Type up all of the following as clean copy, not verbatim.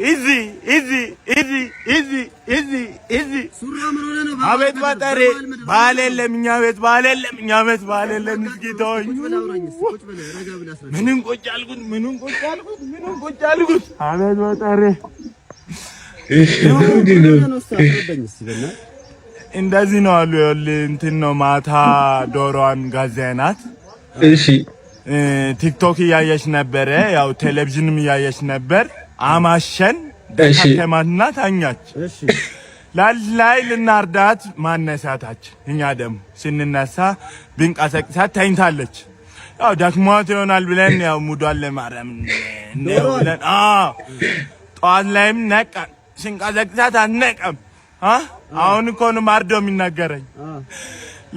easy. አቤት ባጠሬ ባለለም እኛ ቤት ባለለም እኛ ቤት ባለለም እስኪተውኝ ምንን ቁጭ አልኩት አቤት ባጠሬ እንደዚህ ነው አሉ እንትን ነው ማታ ዶሮዋን ጋዜናት እሺ ቲክቶክ ያያሽ ነበር ያው ቴሌቪዥንም ያያሽ ነበር አማሸን ደካከማና ታኛች እሺ ላይ ልናርዳት ማነሳታች እኛ ደም ስንነሳ ብንቀሰቅሳት ታይንታለች ያው ዳክሟት ይሆናል ብለን ያው ሙዷል ለማረም ነው ብለን ጧት ላይም ነቃን ስንቀሰቅሳት አነቀም አሁን እኮ ነው ማርዶ የሚናገረኝ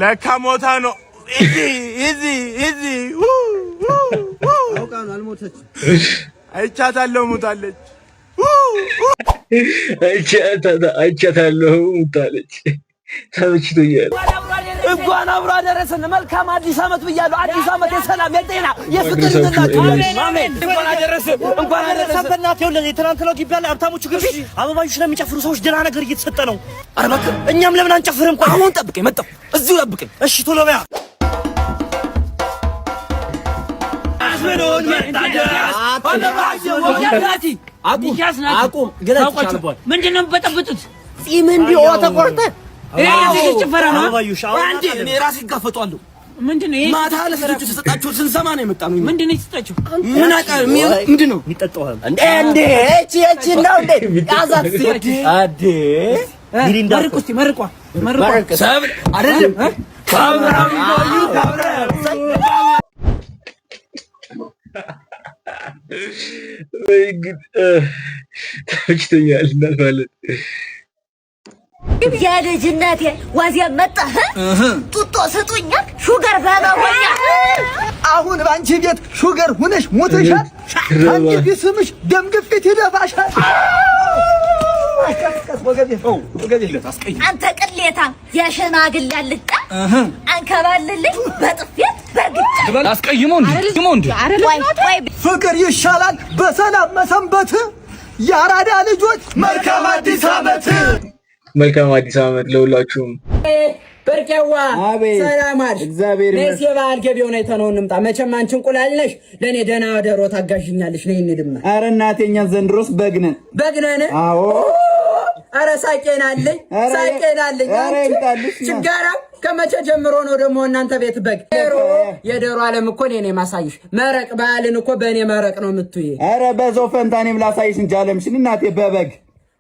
ለካ ሞታ ነው ኢዚ አውቃን አልሞተች አይቻታለሁ ሞታለች አይቻታለሁ ሞታለች ተመችቶኛል እንኳን አብሮ አደረሰን መልካም አዲስ አመት ብያለሁ አዲስ አመት የሰላም የጤና የፍቅር ይሁንላችሁ አሜን እንኳን አደረሰን በእናትህ ይኸውልህ የትናንትናው ግቢ ያለ ሀብታሞቹ ግቢ አበባዮች ለሚጨፍሩ ሰዎች ደህና ነገር እየተሰጠ ነው ኧረ እባክህ እኛም ለምን አንጨፍርም ቆይ አሁን ጠብቀኝ መጣሁ እዚሁ ጠብቀኝ እሺ ቶሎ በያ አስመሮን አቁም ምንድነው በጠብጡት ጺም እንዲኦ ተቆርጠ እዚህ ጭፈራ ነው አንዴ እኔ ራሴ ጋፈጣለሁ ምንድነው ይሄ ማታ ለልጆች ተሰጣቸው ስንሰማ ነው የመጣነው ምንድነው የተሰጣቸው ምን አቃ ምንድነው ይጠጣዋል እንዴ እቺ ነው እንዴ ያዛት ሲዲ አዴ ግሪንዳ መርቋ ሰብ አይደለም ካብራም ነው ካብራም ወይ ግን ተመችቶኛል እናልፋለን የልጅነቴ ዋዚያ መጣ ጡጦ ስጡኛል ሹገር ባባወኛ አሁን ባንቺ ቤት ሹገር ሆነሽ ሞተሻል አንቺ ቢስምሽ ደም ግፊት ይደፋሻል አንተ ቅሌታ የሽማግሌ አልጣ አንከባልልኝ በጥፌት በግጭ አስቀይሞ እንዴ ፍቅር ይሻላል በሰላም መሰንበት ያራዳ ልጆች መልካም አዲስ አመት ለሁላችሁም በርቀዋ ሰላም አለሽ እግዚአብሔር ይመስገን ለዚህ በዓል ገቢው ነው የተነው እንምጣ መቼም አንቺ እንቁላል ነሽ ለኔ ደና ደሮ ታጋዥኛለሽ ነኝ እንድማ ኧረ እናቴኛ ዘንድሮስ በግነን አዎ ኧረ ሳቄናለኝ ችጋራ ከመቼ ጀምሮ ነው ደግሞ እናንተ ቤት በግ የደሮ ዓለም እኮ እኔ ነኝ ማሳይሽ መረቅ በዓልን እኮ በእኔ መረቅ ነው የምትይ ኧረ በዛው ፈንታኔም ላሳይሽ እንጂ አለምሽን እናቴ በበግ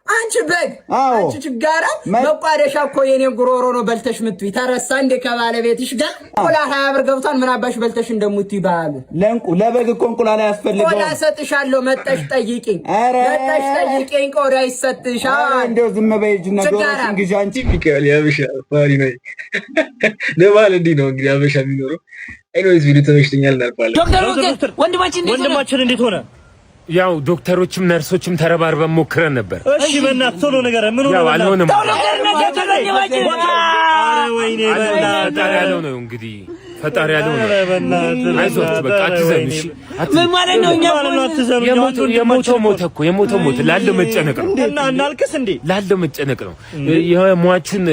አንቺ በግ አንቺ ችጋራ መቋደሻ እኮ የኔን ጉሮሮ ነው በልተሽ ምትይ ተረሳ እንደ ከባለቤትሽ ጋር ቆላ 20 ብር ገብቷል ምን አባሽ በልተሽ እንደምትይ ባሉ ለበግ እኮ እንቁላል ያስፈልገው ቆላ ሰጥሻለሁ መጣሽ ጠይቂኝ ቆዳ ይሰጥሻል ኧረ እንደው ዝም በይጅና ዶሮሽ እንግዲህ አንቺ ፊካል ያበሻ ፋሪ ነኝ ለባል እንዲህ ነው እንግዲህ ያበሻ የሚኖረው አይኖይስ ቪዲዮ ተመችቶኛል እናልፋለን ዶክተር ወንድማችን እንዴት ሆነ ያው ዶክተሮችም ነርሶችም ተረባርበን ሞክረን ነበር እሺ በእናትህ ቶሎ ነገር ምን ሆነ አልሆነም ወይኔ ፈጣሪ ያለው ነው እንግዲህ ፈጣሪ ያለው ነው አይዞህ በቃ አትዘንሽ ምን ማለት ነው እኛ የሞተው ሞት ላለው መጨነቅ ነው እና እናልክስ እንዴ ላለው መጨነቅ ነው የሟቹን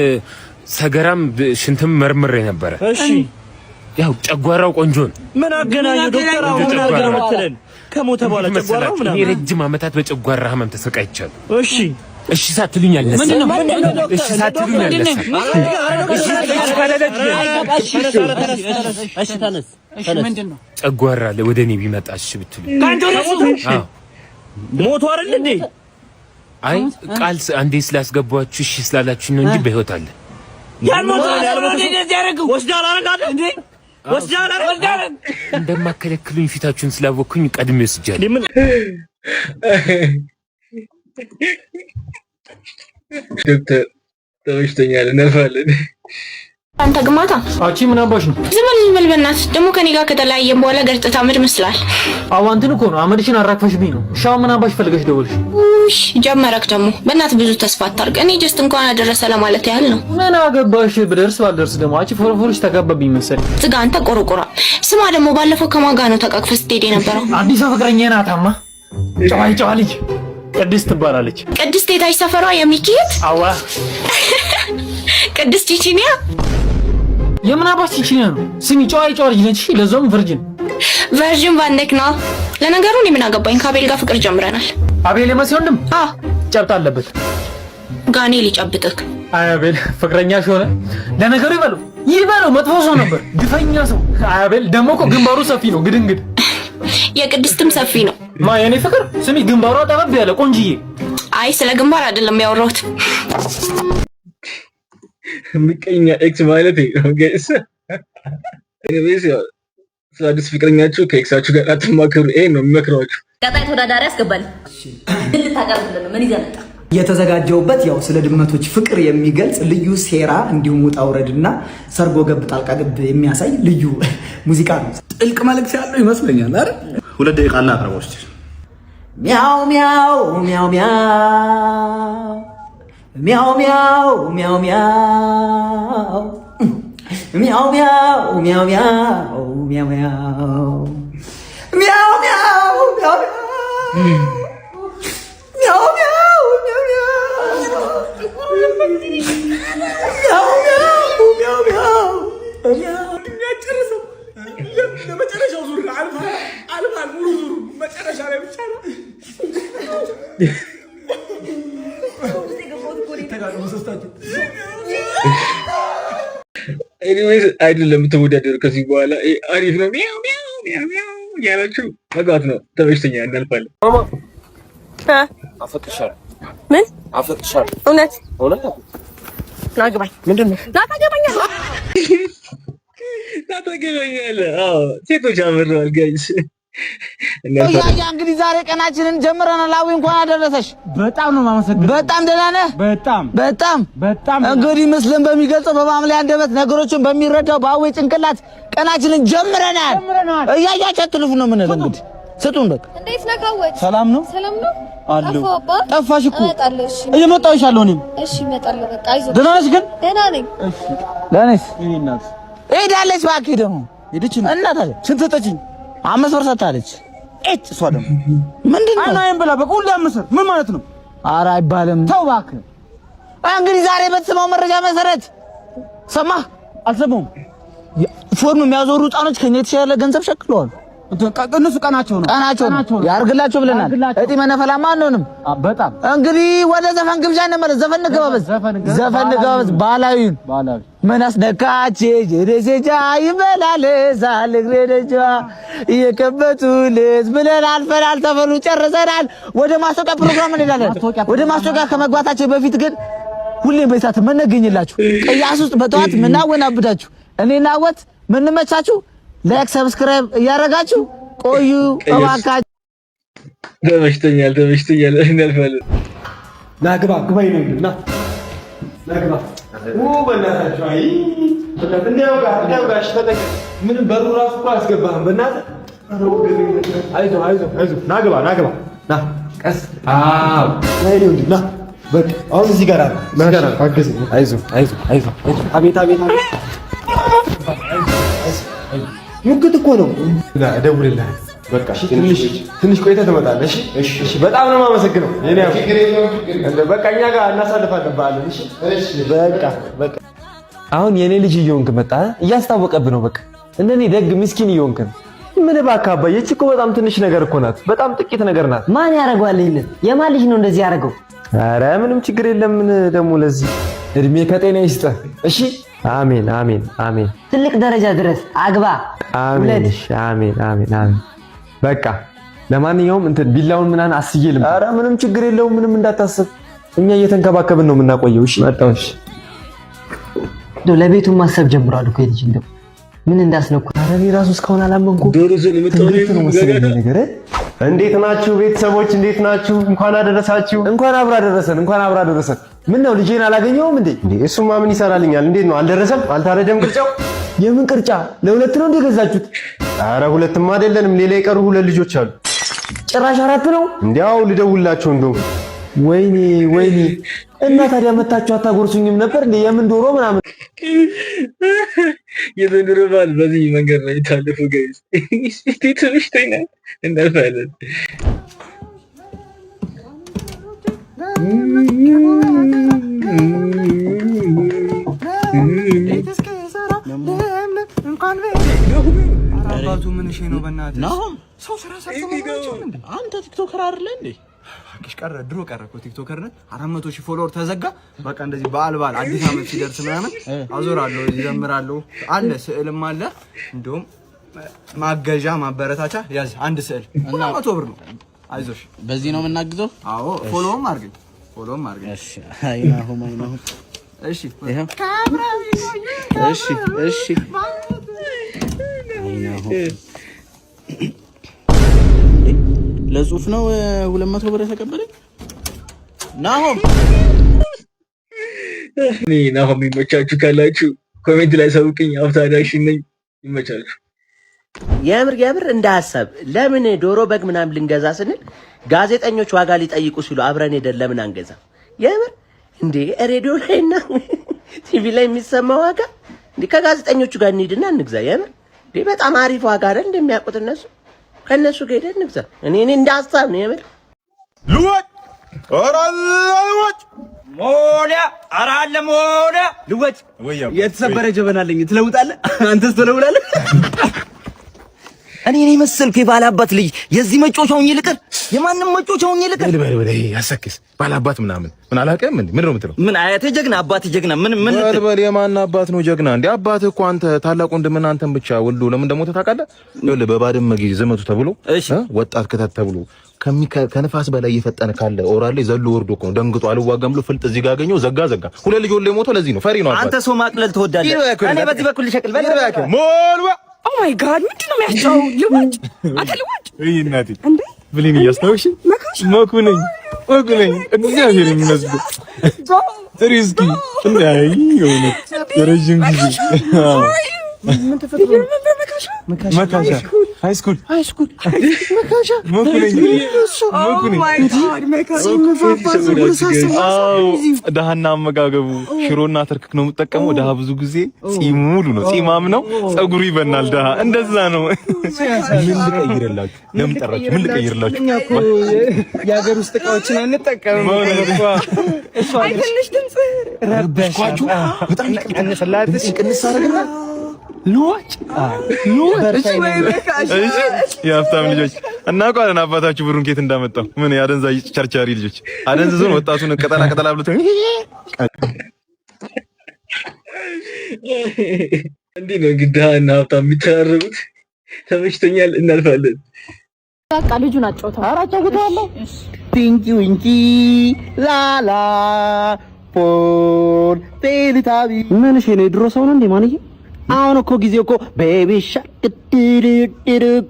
ሰገራም ሽንትም መርምሬ ነበር እሺ ያው ጨጓራው ቆንጆ ነው ምን አገናኘው ዶክተር አሁን ምን አገናኘው መተለን ከሞተ በኋላ ጨጓራው ምናምን የረጅም ዓመታት በጨጓራ ህመም ተሰቃይቻለሁ እሺ ሳትሉኝ አልነሳ እሺ ሳትሉኝ አልነሳ እሺ ተነስ ምንድነው ጨጓራ ወደኔ ቢመጣ እሺ ብትሉ አዎ ሞቱ አይደል እንዴ አይ ቃል አንዴ ስላስገባችሁ እሺ ስላላችሁ ነው እንጂ በህይወት አለ ያልሞቱ እንደዚህ ያረጋው ወስዳል አረጋለ እንዴ ወስዳል እንደማከለክሉኝ ፊታችሁን ስላወኩኝ ቀድሜ ወስጃለሁ ዶክተር ተመችቶኛል እናልፋለን አንተ ግማታ አቺ ምን አባሽ ነው ዝም በል በእናትህ ደግሞ ከኔ ጋር ከተለያየን በኋላ ገርጥታ ምድ መስላል አዋንተን እኮ ነው አመድሽን አራክፈሽብኝ ነው ሻው ምን አባሽ ፈልገሽ ደውልሽ እሺ ጀመረክ ደግሞ በእናትህ ብዙ ተስፋ አታርግ እኔ ጀስት እንኳን አደረሰ ለማለት ያህል ነው ምን አገባሽ ብደርስ ባልደርስ ደግሞ አቺ ፎርፎርሽ ተጋባብኝ መሰለኝ ዝጋ አንተ ቆርቆራ ስማ ደግሞ ባለፈው ከማጋ ነው ተቃቅፈ ስትሄድ የነበረው አዲስ ፍቅረኛ ናታማ ጨዋይ ልጅ ቅድስት ትባላለች። ቅድስት የታች ሰፈሯ የሚኪት? አዋ ቅድስት ቺቺኒያ? የምን አባሽ ቺቺኒያ ነው? ስሚ ጨዋ ልጅ ነች። ለዛውም ቨርጂን ባንክ ነው። ለነገሩ እኔ ምን አገባኝ? ከአቤል ጋር ፍቅር ጀምረናል። አቤል የመሲ ወንድም? ጨብጥ አለበት። ጋኔ ሊጨብጥክ። አቤል ፍቅረኛሽ ሆነ? ለነገሩ ይበለው መጥፎ ሰው ነበር፣ ግፈኛ ሰው። አቤል ደግሞ እኮ ግንባሩ ሰፊ ነው፣ ግድንግድ። የቅድስትም ሰፊ ነው። የኔ ፍቅር ስሚ፣ ግንባሯ ጠበብ ያለ ቆንጅዬ። አይ ስለ ግንባር አይደለም ያወራሁት። ምቀኛ ኤክስ ማለት ነው ጋይስ። ኤኒዌይስ ስለ አዲስ ፍቅረኛችሁ ከኤክሳችሁ ጋር አትማከሩ። ይሄ ነው የሚመክሯችሁ። ቀጣይ ተወዳዳሪ አስገባል። ምን ልታቀርብልን ነው? ምን ይዘህ መጣ? የተዘጋጀውበት ያው ስለ ድመቶች ፍቅር የሚገልጽ ልዩ ሴራ እንዲሁም ውጣ ውረድና ሰርጎ ገብ ጣልቃ ገብ የሚያሳይ ልዩ ሙዚቃ ነው። ጥልቅ መልእክት ያለው ይመስለኛል አይደል? 2 ደቂቃ እና አቅርቦች ሚያው ሚያው ሚያው ሚያው ሚያው ሚያው ሚያው ሚያው ሚያው ሚያው ሚያው ሚያው ሚያው ሚያው ሚያው ለመጨረሻው ዙር አልፋል ሙሉ ዙሩ መጨረሻ ላይ ብቻ ነው። ኤኒዌይስ አይደለም ተወዳደሩ። ከዚህ በኋላ አሪፍ ነው ያላችሁ መግባት ነው። ተመችቶኛ እናልፋለን። አፈቅርሻለሁ። ምን አፈቅርሻለሁ? እውነት ናግባኝ። ምንድነው ታገባኛለህ? ሴቶች አምረዋል ጋይስ። ያ እንግዲህ ዛሬ ቀናችንን ጀምረናል። አዊ እንኳን አደረሰሽ። በጣም ነው ማመሰግነው። በጣም ደህና ነህ? በጣም እንግዲህ ምስልን በሚገልጸው በማምለያ አንደበት ነገሮችን በሚረዳው በአዊ ጭንቅላት ቀናችንን ጀምረናል። እያያችሁ አትልፉ ነው የምንለው። እንግዲህ ስጡን በቃ። እንዴት ነህ? ሰላም ነው አሉ። ጠፋሽ እኮ። እመጣለሁ። እሺ እየመጣሁ ይሻለሁ። እኔም እሺ እመጣለሁ። በቃ አይዞህ። ደህና ነሽ ግን? ደህና ነኝ። እሺ ለኔስ እናት ሄዳለች። እባክህ ደግሞ ሄደች። እናት አለ ስንት ሰጠችኝ? 5 ብር ሰጣለች። እሷ ደግሞ ምንድነው አይናይም ብላ በቃ ሁሉ 5 ብር ምን ማለት ነው? ኧረ አይባልም። ተው እባክህ። እንግዲህ ዛሬ በተሰማው መረጃ መሰረት ሰማህ? አልሰማሁም። ፎርም የሚያዞሩ ህጻኖች ከኛ የተሻለ ገንዘብ ሸክለዋል። እነሱ ቀናቸው ነው ያርግላቸው ብለናል። እጢ መነፈላማ አንሆንም። በጣም እንግዲህ ወደ ዘፈን ግብዣ እንመለስ። ዘፈን እንገባበዝ። ባህላዊውን ምን አስነካች ጀደሰጃ ይመላለሳል እግሬ ደጃ እየከበቱ ልዝ ብለን አልፈናል። ተፈሉ ጨርሰናል። ወደ ማስታወቂያ ፕሮግራም እንሄዳለን። ወደ ማስታወቂያ ከመግባታችን በፊት ግን ሁሌም በሰዓት መነገኝላችሁ ቅያስ ውስጥ በጠዋት ምናወናብዳችሁ እኔና ወት ምንመቻችሁ ላይክ ሰብስክራይብ እያደረጋችሁ ቆዩ እባካችሁ። ተመችቶኛል እናልፋለን። ናግባ ይነግና ናግባ በእናታችሁ አይ እንዲያው ጋሽ ተጠቅ ምንም በሩ ራሱ እኮ አያስገባህም። በእናትህ አይዞህ ናግባ ና ቀስ ናይ ነው እንዴ ና በቃ አሁን እዚህ ጋር አግዝ። አይዞህ አቤት ሙግት እኮ ነው። እደውልልሃለሁ በቃ ትንሽ ቆይተህ ትመጣለህ። እሺ በጣም ነው የማመሰግነው። በቃ እኛ ጋር እናሳልፋለን በዓልን። እሺ በቃ አሁን የኔ ልጅ እየሆንክ መጣ። እያስታወቀብህ ነው። በቃ እንደኔ ደግ ምስኪን እየሆንክ ነው። ምን እባክህ አባዬ፣ እቺ እኮ በጣም ትንሽ ነገር እኮ ናት። በጣም ጥቂት ነገር ናት። ማን ያደርገዋል? ይሄን የማን ልጅ ነው እንደዚህ ያደርገው? ኧረ ምንም ችግር የለም። ምን ደግሞ ለዚህ እድሜ ከጤና ይስጥህ። እሺ አሜን። ትልቅ ደረጃ ድረስ አግባ። አሜን። በቃ ለማንኛውም ቢላውን ምናምን አስይልም። ኧረ ምንም ችግር የለውም። ምንም እንዳታስብ፣ እኛ እየተንከባከብን ነው የምናቆየው። እሺ መጣው። እሺ ለቤቱ ማሰብ ጀምሯል እኮ ልጅ እንደው ምን እንዳስነኩት። ኧረ እኔ ራሱ እስካሁን አላመንኩም። እንዴት ናችሁ ቤተሰቦች? እንዴት ናችሁ? እንኳን አደረሳችሁ። እንኳን አብራ ደረሰን። ምን ነው ልጄን አላገኘውም እንዴ? እሱማ ምን ይሰራልኛል? እንዴት ነው አልደረሰም? አልታረደም ቅርጫው? የምን ቅርጫ? ለሁለት ነው እንደገዛችሁት? ኧረ ሁለትም አይደለንም፣ ሌላ የቀሩ 2 ልጆች አሉ። ጭራሽ 4 ነው? እንዲያው ልደውላቸው እንደው። ወይኔ እና ታዲያ መታችሁ አታጎርሱኝም ነበር እንዴ? የምን ዶሮ ምናምን የዘንድሮ በዓል በዚህ መንገድ ነው የታለፈው ጋይስ። እስቲ ተመችቶኛል እናልፋለን። አባቱ ምን እሺ ነው በእናትህ ሰው ስራ ሰርቶ አንተ ቲክቶከር አይደለ እንዴ? አክሽ ቀረ ድሮ ቀረ እኮ ቲክቶከር ነህ 400,000 ፎሎወር ተዘጋ። በቃ እንደዚህ በዓል አዲስ አመት ሲደርስ ምናምን አዞራለሁ ይዘምራለሁ አለ ስዕልም አለ። እንደውም ማገዣ ማበረታቻ ያዝ አንድ ስዕል እና 100 ብር ነው። አይዞሽ በዚህ ነው የምናግዘው። አዎ ፎሎውም አድርገኝ እሺ አይናሁም እሺ ይሄ እሺ አይናሁም ለጽሁፍ ነው 200 ብር የተቀበለኝ ናሆም። ናሆም ይመቻችሁ ካላችሁ ኮሜንት ላይ ሰውቅኝ። አፍታዳሽ ነኝ ይመቻችሁ። የምር እንደ ሐሳብ ለምን ዶሮ በግ ምናምን ልንገዛ ስንል ጋዜጠኞች ዋጋ ሊጠይቁ ሲሉ አብረን ሄደን ለምን አንገዛ? የምር እንዴ ሬዲዮ ላይና ቲቪ ላይ የሚሰማ ዋጋ እንዴ ከጋዜጠኞቹ ጋር እንሂድና እንግዛ። የምር እንዴ በጣም አሪፍ ዋጋ አይደል እንደሚያውቁት እነሱ ከነሱ ጋር ሄደን እንግዛ። እኔ እንደ ሐሳብ ነው የምር ልወጥ ልወጥ የተሰበረ ጀበናለኝ ትለውጣለህ አንተስ ትለውላለህ። እኔ መሰልኩ የባላባት ልጅ የዚህ መጮቻውን ይልቀር የማንም መጮቻውን ይልቀር በል ያሰክስ ባላባት ምናምን ምን አላቀም እንዴ? ምን ነው የምትለው? ምን አያቴ ጀግና አባቴ ጀግና ምን በል የማን አባት ነው ጀግና እንዴ? አባት እኮ አንተ ታላቅ ወንድምና አንተን ብቻ ወልዶ ለምን እንደሞተ ታውቃለህ? ይኸውልህ በባድመ ጊዜ ዘመቱ ተብሎ ወጣት ከተት ተብሎ ከነፋስ በላይ እየፈጠነ ካለ ኦራሌ ዘሎ ወርዶ እኮ ደንግጦ አልዋጋም ብሎ ፍልጥ እዚህ ጋር አገኘው ዘጋ ሁለት ልጅ ወልዶ የሞተው ለዚህ ነው። ፈሪ ነው አባት። አንተ ሰው ማቅለል ትወዳለህ። እኔ በዚህ በኩል ልሸቅል በል ሞልዋ ኦ ማይ ጋድ ምንድነው የሚያጫው? ልዋጭ አንተ ልዋጭ እይ እናቴ ብሊን እያስታውሽ መኩነኝ እግዚአብሔር ይመስገን ትሪስኪ እንዳይ የሆነ ረጅም ጊዜ ምን ተፈጥሮ መካሻ ሃይ ስኩል መካሻ መኩነኝ ደሃና አመጋገቡ ሽሮና ተርክክ ነው የምጠቀመው። ደሃ ብዙ ጊዜ ጺሙ ሙሉ ነው፣ ጺማም ነው፣ ጸጉሩ ይበናል። ደሃ እንደዛ ነው። ምን ልቀይርላችሁ? ለምን ጠራችሁ? ምን ልቀይርላችሁ? እኛ እኮ የሀገር ውስጥ እቃዎችን አንጠቀምም። እሷ ትንሽ ድምጽ ረበሽኳችሁ። በጣም ይቀንስላትሽ ቅንስ አደረግና ልዋጭ የሀብታም ልጆች እናውቃለን አባታችሁ ብሩን ኬት እንዳመጣው። ምን ያደንዛዥ ቸርቻሪ ልጆች አደንዝዞን ወጣቱን ቀጠላ ብሎት እንዴ ነው ግዳና ሀብታም የሚተራረቡት። ተመችቶኛል። እናልፋለን። በቃ ልጁን አጫውተው። ኧረ አጫውተዋለሁ። ቲንኪው እንጂ ላላ ፖል ቴሊታቢ ምን እሺ ነው የድሮ ሰው ነው እንዴ ማንዬ? አሁን እኮ ጊዜው እኮ ቤቢ ሻርክ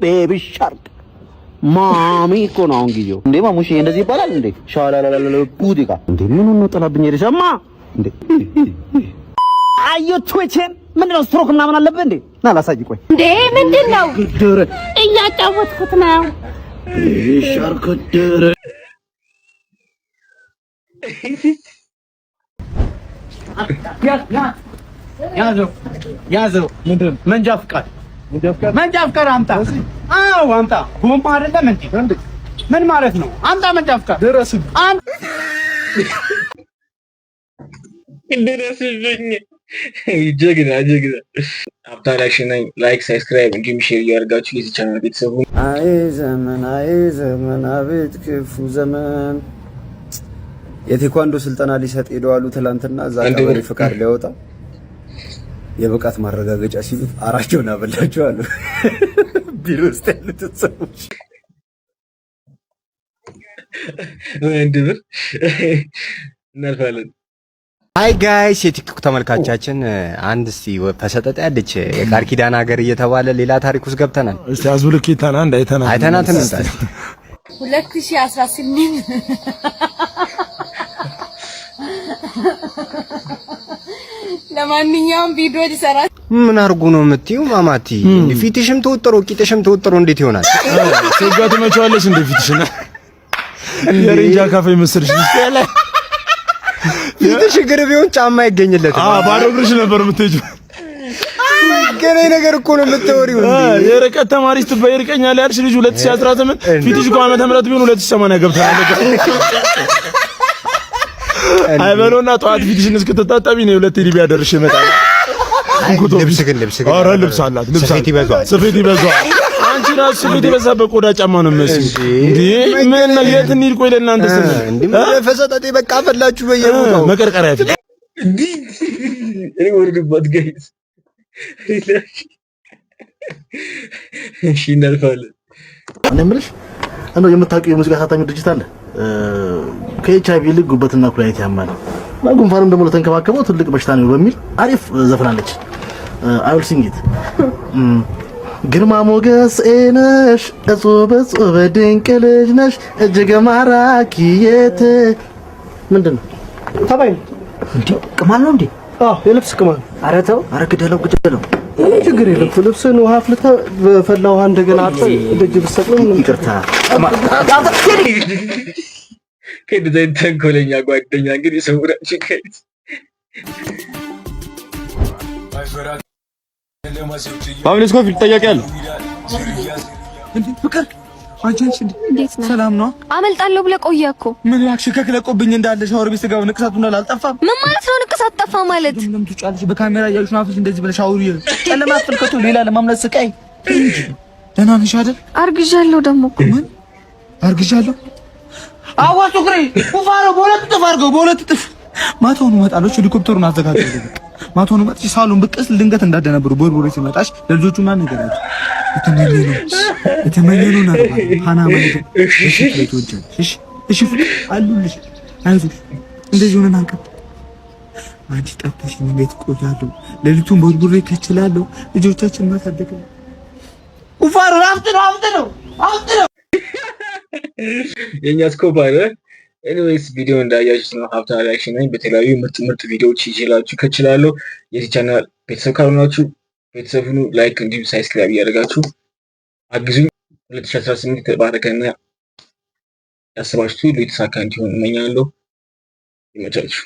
ቤቢ ሻርክ ማሚ እኮ ነው አሁን ጊዜው። እንዴ ማሙሽ እንደዚህ ይባላል እንዴ? ሻላላላ ቡዲጋ እንዴ ምን ነው ጥላብኝ ሄደሽማ እንዴ? አዩ ትዊችን ምንድነው ስትሮክ ምናምን አለብህ እንዴ? ና ላሳይ። ቆይ እንዴ ምንድነው? እያጫወትኩት ነው። ቤቢ ሻርክ ድረ ያዘው ምንድን መንጃ ፍቃድ አምጣ። አዎ አምጣ። ጎማ አይደለም እንዴ? ምን ማለት ነው? አምጣ መንጃ ፍቃድ። ድረስልኝ ጀግና አብታላሽ ነኝ። ላይክ ሰብስክራይብ እንዲሁም ሼር እያደረጋችሁ ለዚህ ቻናል ቤተሰቡ። አይ ዘመን አቤት ክፉ ዘመን። የቴኳንዶ ስልጠና ሊሰጥ ሄደዋሉ ትላንትና። እዛ ቀበሌ ፍቃድ ሊያወጣ የብቃት ማረጋገጫ ሲሉ አራቸውን አበላቸው አሉ። ቢሮ ውስጥ ያሉት ሰዎች ወንድብር እናልፋለን። ሃይ ጋይስ የቲክቶክ ተመልካቻችን አንድ እስቲ ፈሰጠጥ ያለች የቃል ኪዳን ሀገር እየተባለ ሌላ ታሪክ ውስጥ ገብተናል። እስቲ አዝብልኪታና አንድ አይተናት እንጣል 2018 ለማንኛውም ቪዲዮ ሊሰራ ምን አርጉ ነው የምትይው ማማቲ? ፊትሽም ተወጥሮ ቂጥሽም ተወጥሮ እንዴት ይሆናል? ሴጋ ትመጪዋለሽ እንዴ ፊትሽና የሬንጃ ካፌ መስልሽ ይስታለ ፊትሽ እግር ቢሆን ጫማ ይገኝለታል። ባዶ እግርሽ ነበር የምትሄጂው። ገና ነገር እኮ ነው የምትወሪው እንዴ? የርቀት ተማሪ ስትባይ ይርቀኛል ያልሽ ልጅ 2018 ፊትሽ እኮ ዓመተ ምህረት ቢሆን 2080 ገብተናል። አይበለውና ጠዋት ፊትሽን እስክትታጠቢ ነው 2 ዲቢ ያደርሽ ይመጣል። ልብስ ግን ኧረ ልብስ አላት። ስፌት ይበዛዋል። ስፌት ይበዛዋል። አንቺ ራስሽ ስፌት የበዛበት ቆዳ ጫማ ነው የምትመስዪው እንዴ? ምን የት እንሂድ? ቆይ ለእናንተ ስንል እንዴ ፈሰጠጤ በቃ ፈላችሁ በየቦታው መቀርቀሪያ ፊት እንዴ እኔ ወርድባት ጋይስ። እሺ እናልፋለን። እኔ የምልሽ እንደው የምታውቂው የሙዚቃ አሳታሚ ድርጅት አለ? ከኤችአይቪ ይልቅ ጉበትና ኩላሊት ያማል እና ጉንፋንም ደግሞ ለተንከባከበው ትልቅ በሽታ ነው በሚል አሪፍ ዘፈናለች። አይውል ሲንጊት ግርማ ሞገስ ነሽ እጹብ እጹብ ድንቅ ልጅ ነሽ እጅግ ማራኪ የት ምንድን ነው ተባይ እንዴ? ቅማል ነው እንዴ? አዎ የልብስ ቅማል። ኧረ ተው፣ ኧረ ግደለው። ችግር የለም። ልብስን ውሃ አፍልተህ በፈላ ውሃ እንደገና አጥበህ ደጅ ብትሰቅለው ይቅርታ። ከዚህ ተንኮለኛ ጓደኛ እንግዲህ ሰውራችሁ ከይት ፋሚሊ ስኮፊል ጠያቂ አለ እንዴ? ፍቅር አንቺ እንዴት ነህ? ሰላም ነው? አመልጣለሁ ብለህ ቆየህ እኮ። ምን ያክሽ ከክለቆብኝ እንዳለ ሻወር ቤት ስጋው ንቅሳቱ እንዳለ አልጠፋም። ምን ማለት ነው ንቅሳት ጠፋ ማለት? ለምን ትጫለሽ? በካሜራ ያዩሽ ናፍሽ እንደዚህ ብለሽ አውሪ። ጨለማ አትልከቱ ሌላ ለማምለጥ ስቃይ እንጂ። ደህና ነሽ አይደል? አርግዣለሁ ደግሞ እኮ። ምን አርግዣለሁ? አዋሱ ፍሬ ኩፋሮ በሁለት ጥፍ ማታውን እመጣለሁ። ሄሊኮፕተሩን አዘጋጅተው ማታውን መጥቼ ሳሎን ብቅስ ድንገት እንዳደነብሩ ቦርቦሬ ሲመጣሽ ለልጆቹ ማን ነገራቸው? የተመኘነው ነው ሃና ማለት እሺ ትወጃለሽ። እሺ አሉልሽ። አይዞሽ እንደዚህ ሆነን አንቀጥ አንቺ ጠጥተሽ ቤት ቆያለሁ። ሌሊቱን ቦርቦሬ ከችላለሁ። ልጆቻችን ማሳደግ ነው። ኩፋሮ አፍጥ ነው። የኛ ስኮፕ አለ። ኤኒዌይስ ቪዲዮ እንዳያችሁት ነው። ሀብታ ሪአክሽን ነኝ። በተለያዩ ምርጥ ቪዲዮዎች ይዤላችሁ ከችላለሁ። የዚህ ቻናል ቤተሰብ ካልሆናችሁ ቤተሰብ ሁኑ። ላይክ እንዲሁም ሳብስክራይብ እያደረጋችሁ አግዙኝ። 2018 የተባረከና ያሰባችሁት ሁሉ የተሳካ እንዲሆን እመኛለሁ። ይመቻችሁ።